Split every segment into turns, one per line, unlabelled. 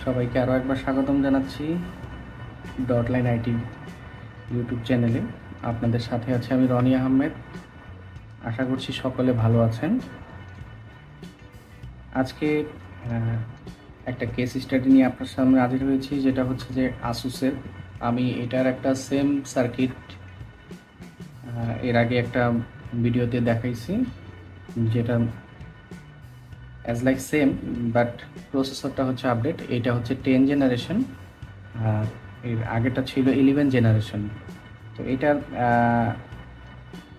সবাইকে আরও একবার স্বাগতম জানাচ্ছি ডটলাইন আইটি ইউটিউব চ্যানেলে। আপনাদের সাথে আছে আমি রনি আহমেদ। আশা করছি সকলে ভালো আছেন। আজকে একটা কেস স্টাডি নিয়ে আপনার সামনে হাজির হয়েছি, যেটা হচ্ছে যে আসুসের। আমি এটার একটা সেম সার্কিট এর আগে একটা ভিডিওতে দেখাইছি, যেটা অ্যাজ লাইক সেম, বাট প্রসেসরটা হচ্ছে আপডেট। এটা হচ্ছে 10 জেনারেশন, এর আগেটা ছিল 11 জেনারেশন। তো এটার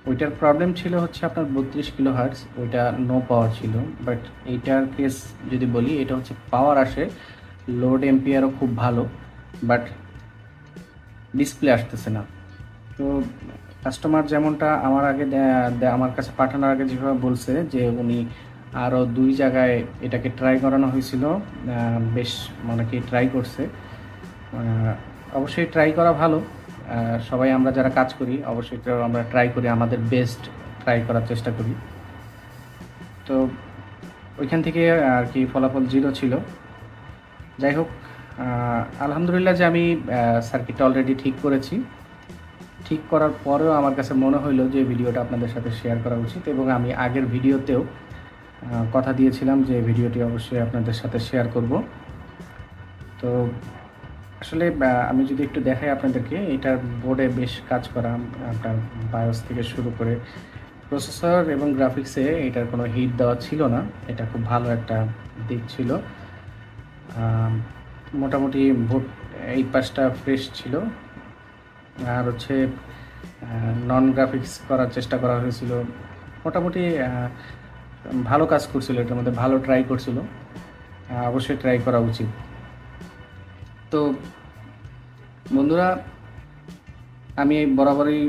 ওইটার প্রবলেম ছিল হচ্ছে আপনার 32 কিলো হার্টস, ওইটা নো পাওয়ার ছিল। বাট এইটার কেস যদি বলি, এটা হচ্ছে পাওয়ার আসে, লোড এম্পিয়ারও খুব ভালো, বাট ডিসপ্লে আসতেছে না। তো কাস্টমার যেমনটা আমার কাছে পাঠানোর আগে যেভাবে বলছে, যে উনি আরও 2 জায়গায় এটাকে ট্রাই করানো হয়েছিল, বেশ অনেকেই ট্রাই করছে। অবশ্যই ট্রাই করা ভালো, সবাই আমরা যারা কাজ করি অবশ্যই আমরা ট্রাই করি, আমাদের বেস্ট ট্রাই করার চেষ্টা করি। তো ওইখান থেকে আর কি ফলাফল 0 ছিল। যাই হোক, আলহামদুলিল্লাহ যে আমি সার্কিটটা অলরেডি ঠিক করেছি। ঠিক করার পরেও আমার কাছে মনে হইলো যে ভিডিওটা আপনাদের সাথে শেয়ার করা উচিত, এবং আমি আগের ভিডিওতেও কথা দিয়েছিলাম যে ভিডিওটি অবশ্যই আপনাদের সাথে শেয়ার করব। তো আসলে আমি যদি একটু দেখাই আপনাদেরকে, এটার বোর্ডে বেশ কাজ করা, আপনার বায়োস থেকে শুরু করে প্রসেসর এবং গ্রাফিক্সে এটার কোনো হিট দেওয়া ছিল না। এটা খুব ভালো একটা দিক ছিল। মোটামুটি বোর্ড এই পাশটা ফ্রেশ ছিল, আর হচ্ছে নন গ্রাফিক্স করার চেষ্টা করা হয়েছিল। মোটামুটি ভালো কাজ করছিল, এটার মধ্যে ভালো ট্রাই করছিল। অবশ্যই ট্রাই করা উচিত। তো বন্ধুরা, আমি বরাবরই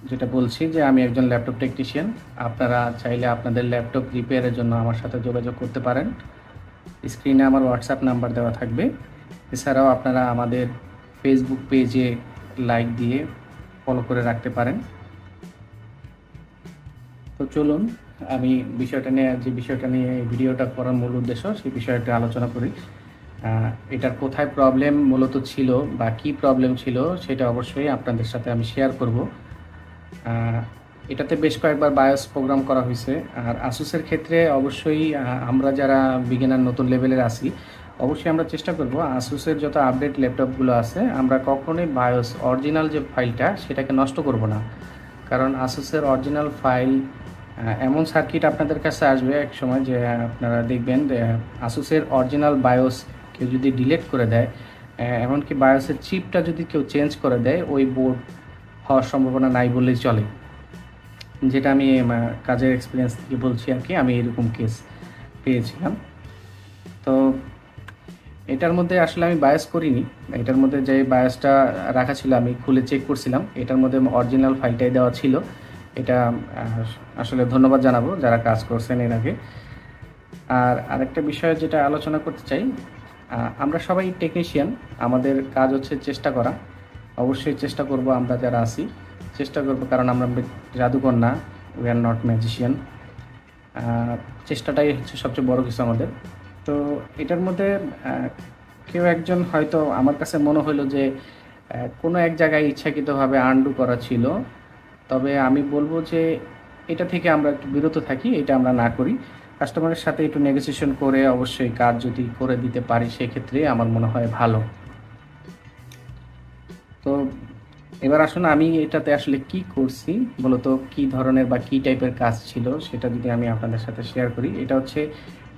যেটা বলছি যে আমি একজন ল্যাপটপ টেকনিশিয়ান। আপনারা চাইলে আপনাদের ল্যাপটপ রিপেয়ারের জন্য আমার সাথে যোগাযোগ করতে পারেন। স্ক্রিনে আমার হোয়াটসঅ্যাপ নাম্বার দেওয়া থাকবে। এছাড়াও আপনারা আমাদের ফেসবুক পেজে লাইক দিয়ে ফলো করে রাখতে পারেন। তো চলুন আমি যে বিষয়টা নিয়ে এই ভিডিওটা করার মূল উদ্দেশ্য, সেই বিষয়টা আলোচনা করি। এটার কোথায় প্রবলেম মূলত ছিল বা কি প্রবলেম ছিল, সেটা অবশ্যই আপনাদের সাথে আমি শেয়ার করব। এটাতে বেশ কয়েকবার বায়োস প্রোগ্রাম করা হয়েছে। আর আসুসের ক্ষেত্রে অবশ্যই আমরা যারা বিগিনার নতুন লেভেলের আছি, অবশ্যই আমরা চেষ্টা করব আসুসের যত আপডেট ল্যাপটপগুলো আছে, আমরা কখনোই বায়োস অরিজিনাল যে ফাইলটা সেটাকে নষ্ট করব না। কারণ আসুসের অরিজিনাল ফাইল, এমন সার্কিট আপনাদের কাছে আসবে এক সময় যে আপনারা দেখবেন যে আসুসের অরিজিনাল বায়োস কেউ যদি ডিলিট করে দেয়, এমনকি বায়োসের চিপটা যদি কেউ চেঞ্জ করে দেয়, ওই বোর্ড হওয়ার সম্ভাবনা নাই বললেই চলে। যেটা আমি কাজের এক্সপিরিয়েন্স থেকে বলছি আর কি, আমি এরকম কেস পেয়েছিলাম। তো এটার মধ্যে আসলে আমি বায়োস করিনি। এটার মধ্যে যে বায়োসটা রাখা ছিল আমি খুলে চেক করছিলাম, এটার মধ্যে অরিজিনাল ফাইলটাই দেওয়া ছিল। এটা আসলে ধন্যবাদ জানাবো যারা কাজ করছেন এর আগে। আর আরেকটা বিষয় যেটা আলোচনা করতে চাই, আমরা সবাই টেকনিশিয়ান, আমাদের কাজ হচ্ছে চেষ্টা করা। অবশ্যই চেষ্টা করব, আমরা যারা আছি চেষ্টা করব, কারণ আমরা জাদুকর না, উই আর নট ম্যাজিশিয়ান। চেষ্টাটাই হচ্ছে সবচেয়ে বড় কিছু আমাদের। তো এটার মধ্যে কেউ একজন হয়তো আমার কাছে মনে হলো যে কোনো এক জায়গায় ইচ্ছাকৃতভাবে আন্ডু করা ছিল। তবে আমি বলবো যে এটা থেকে আমরা একটু বিরত থাকি, এটা আমরা না করি। কাস্টমারের সাথে একটু নেগোসিয়েশন করে অবশ্যই কাজ যদি করে দিতে পারি, সেক্ষেত্রে আমার মনে হয় ভালো। তো এবার আসুন আমি এটাতে আসলে কি করছি, মূলত কি ধরনের বা কি টাইপের কাজ ছিল সেটা যদি আমি আপনাদের সাথে শেয়ার করি। এটা হচ্ছে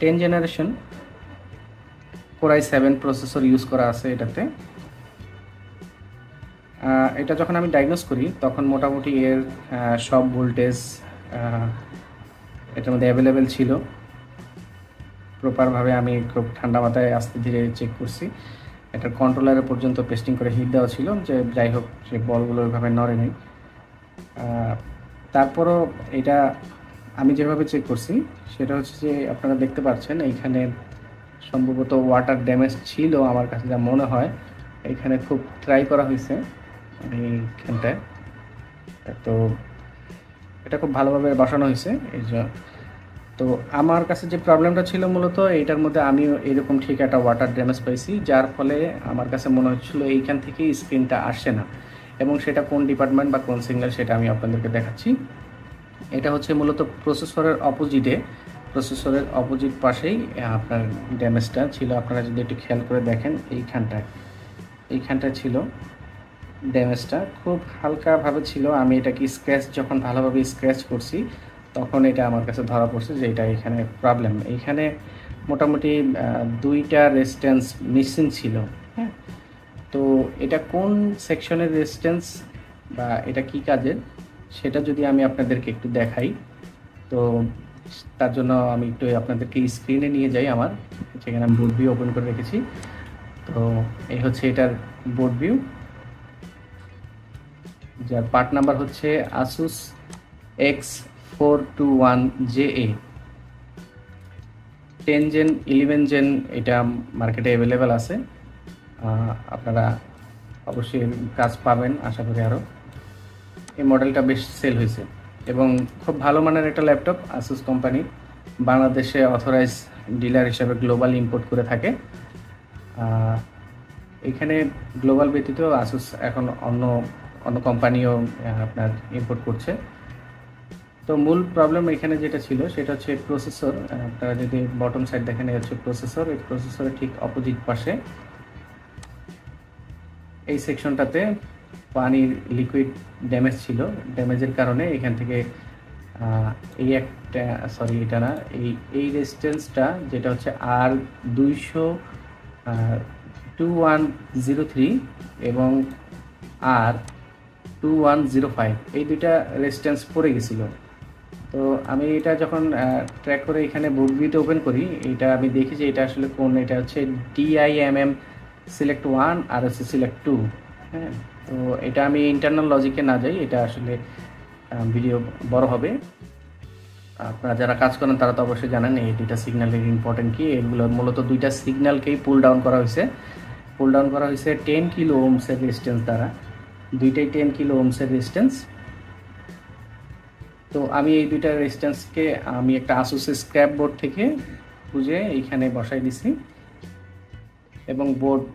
10 generation Core i7 processor use করা আছে এটাতে। এটা যখন আমি ডায়াগনোস করি তখন মোটামুটি এর সব ভোল্টেজ এটার মধ্যে অ্যাভেলেবেল ছিল। প্রপারভাবে আমি খুব ঠান্ডা মাথায় আস্তে ধীরে চেক করছি। এটার কন্ট্রোলারে পর্যন্ত পেস্টিং করে হিট দেওয়া ছিল, যে যাই হোক সে বলগুলো ওইভাবে নড়ে নেই। তারপরও এটা আমি যেভাবে চেক করছি সেটা হচ্ছে যে আপনারা দেখতে পাচ্ছেন এইখানে সম্ভবত ওয়াটার ড্যামেজ ছিল আমার কাছে যা মনে হয়। এখানে খুব ট্রাই করা হয়েছে এইখানটায়, তো এটা খুব ভালোভাবে বসানো হয়েছে। এই যে তো আমার কাছে যে প্রবলেমটা ছিল মূলত এইটার মধ্যে আমিও এরকম ঠিক একটা ওয়াটার ড্যামেজ পাইছি, যার ফলে আমার কাছে মনে হচ্ছিল এইখান থেকেই স্ক্রিনটা আসে না, এবং সেটা কোন ডিপার্টমেন্ট বা কোন সিগন্যাল সেটা আমি আপনাদেরকে দেখাচ্ছি। এটা হচ্ছে মূলত প্রসেসরের অপোজিট পাশেই আপনার ড্যামেজটা ছিল। আপনারা যদি একটু খেয়াল করে দেখেন, এইখানটায় ছিল ড্যামেজটা, খুব হালকাভাবে ছিল। আমি এটাকে যখন ভালোভাবে স্ক্র্যাচ করছি তখন এটা আমার কাছে ধরা পড়ছে যে এটা এখানে প্রবলেম। এইখানে মোটামুটি 2টা রেজিস্ট্যান্স মিসিং ছিল। হ্যাঁ, তো এটা কোন সেকশনের রেজিস্ট্যান্স বা এটা কি কাজের সেটা যদি আমি আপনাদেরকে একটু দেখাই, তো তার জন্য আমি একটু আপনাদেরকে স্ক্রিনে নিয়ে যাই। আমার সেখানে আমি বোর্ড ভিউ ওপেন করে রেখেছি। তো এই হচ্ছে এটার বোর্ড ভিউ, যার পার্ট নাম্বার হচ্ছে Asus X421JA 10 জেন 11 জেন। এটা মার্কেটে অ্যাভেলেবেল আছে, আপনারা অবশ্যই কাজ পাবেন আশা করি। আরও এই মডেলটা বেশ সেল হয়েছে এবং খুব ভালো মানের একটা ল্যাপটপ। Asus কোম্পানি বাংলাদেশে অথরাইজ ডিলার হিসেবে গ্লোবাল ইম্পোর্ট করে থাকে। এখানে গ্লোবাল ব্যতীত Asus এখন অন্য কোম্পানিও আপনার ইম্পোর্ট করছে। তো মূল প্রবলেম এখানে যেটা ছিল সেটা হচ্ছে প্রসেসর। আপনারা যদি বটম সাইড দেখেন, এই হচ্ছে প্রসেসর। এই প্রসেসরের ঠিক অপোজিট পাশে এই সেকশনটাতে পানির লিকুইড ড্যামেজ ছিল। ড্যামেজের কারণে এখান থেকে এই একটা এটা না, এই রেজিস্ট্যান্সটা যেটা হচ্ছে R2103 এবং R2105, এই দুইটা রেজিস্ট্যান্স পড়ে গেছিলো। তো আমি এটা যখন ট্র্যাক করে এখানে বুক ভিউতে ওপেন করি, এটা আমি দেখি যে এটা আসলে কোন, এটা হচ্ছে DIMM সিলেক্ট 1 আর হচ্ছে সিলেক্ট 2। হ্যাঁ, তো এটা আমি ইন্টারনাল লজিকে না যাই, এটা আসলে ভিডিও বড় হবে। আপনারা যারা কাজ করেন তারা তো অবশ্যই জানেন এই দুইটা সিগন্যালের ইম্পর্টেন্ট কি। এগুলো মূলত দুইটা সিগন্যালকেই পুল ডাউন করা হয়েছে 10 কিলো ওহমসের রেজিস্ট্যান্স দ্বারা। দুইটাই 10 কিলো ওহমসের রেজিস্ট্যান্স। তো আমি এই দুইটা রেজিস্ট্যান্সকে আমি একটা Asus স্ক্র্যাপ বোর্ড থেকে খুঁজে এইখানে বসাই দিছি, এবং বোর্ড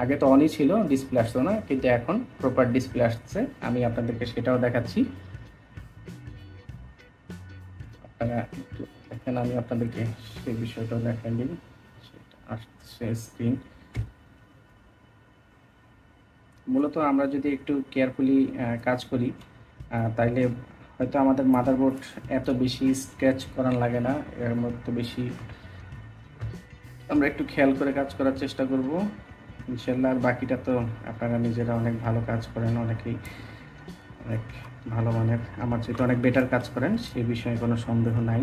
আগে তো অনই ছিল, ডিসপ্লে আসতো না, কিন্তু এখন প্রপার ডিসপ্লে আসছে। আমি আপনাদেরকে সেটাও দেখাচ্ছি। আপনারা একটু দেখেন, আমি আপনাদেরকে সেই বিষয়টাও দেখাই দিই। সেটা আসছে স্ক্রিন। মূলত আমরা যদি একটু কেয়ারফুলি কাজ করি তাইলে হয়তো আমাদের মাদারবোর্ড এত বেশি স্ক্র্যাচ করার লাগে না, এর মধ্যে বেশি আমরা একটু খেয়াল করে কাজ করার চেষ্টা করব ইনশাল্লাহ। আর বাকিটা তো আপনারা নিজেরা অনেক ভালো কাজ করেন, অনেকেই অনেক ভালো মানের, আমার চেয়ে অনেক বেটার কাজ করেন, সে বিষয়ে কোনো সন্দেহ নাই।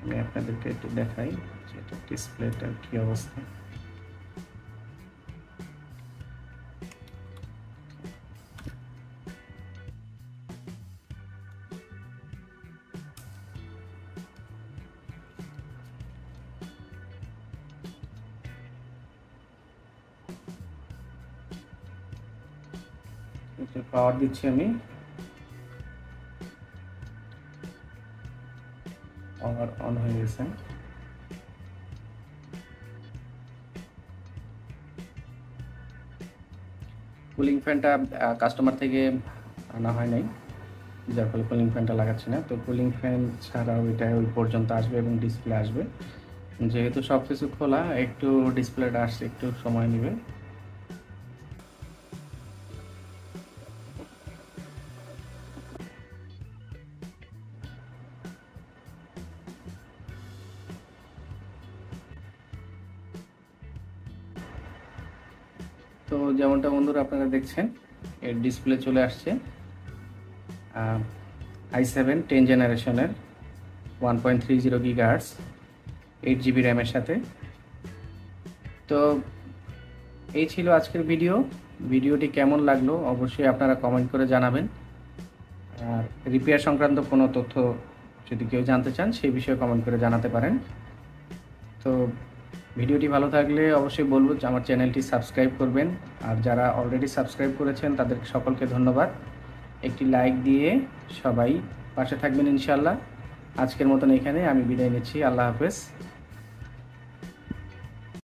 আমি আপনাদেরকে একটু দেখাই যে এটা ডিসপ্লেটার কী অবস্থা। পাওয়ার দিচ্ছি আমি, পাওয়ার অন হয়ে গেছে। কুলিং ফ্যানটা কাস্টমার থেকে আনা হয় নাই, যার ফলে কুলিং ফ্যানটা লাগাচ্ছি না। তো কুলিং ফ্যান ছাড়াও এটা ওই পর্যন্ত আসবে এবং ডিসপ্লে আসবে। যেহেতু সব কিছু খোলা, একটু ডিসপ্লেটা আসতে একটু সময় নেবে। তো যেমনটা বন্ধুরা আপনারা দেখছেন, এর ডিসপ্লে চলে আসছে i7 10 জেনারেশনের 1.30 GHz 8GB র্যামের সাথে। তো এই ছিল আজকের ভিডিওটি কেমন লাগলো অবশ্যই আপনারা কমেন্ট করে জানাবেন। আর রিপেয়ার সংক্রান্ত কোনো তথ্য যদি কেউ জানতে চান সেই বিষয়ে কমেন্ট করে জানাতে পারেন। তো ভিডিওটি ভালো থাকলে অবশ্যই বলবো যে আমার চ্যানেলটি সাবস্ক্রাইব করবেন, আর যারা অলরেডি সাবস্ক্রাইব করেছেন তাদের সকলকে ধন্যবাদ। একটি লাইক দিয়ে সবাই পাশে থাকবেন ইনশাআল্লাহ। আজকের মতন এখানে আমি বিদায় নিচ্ছি। আল্লাহ হাফেজ।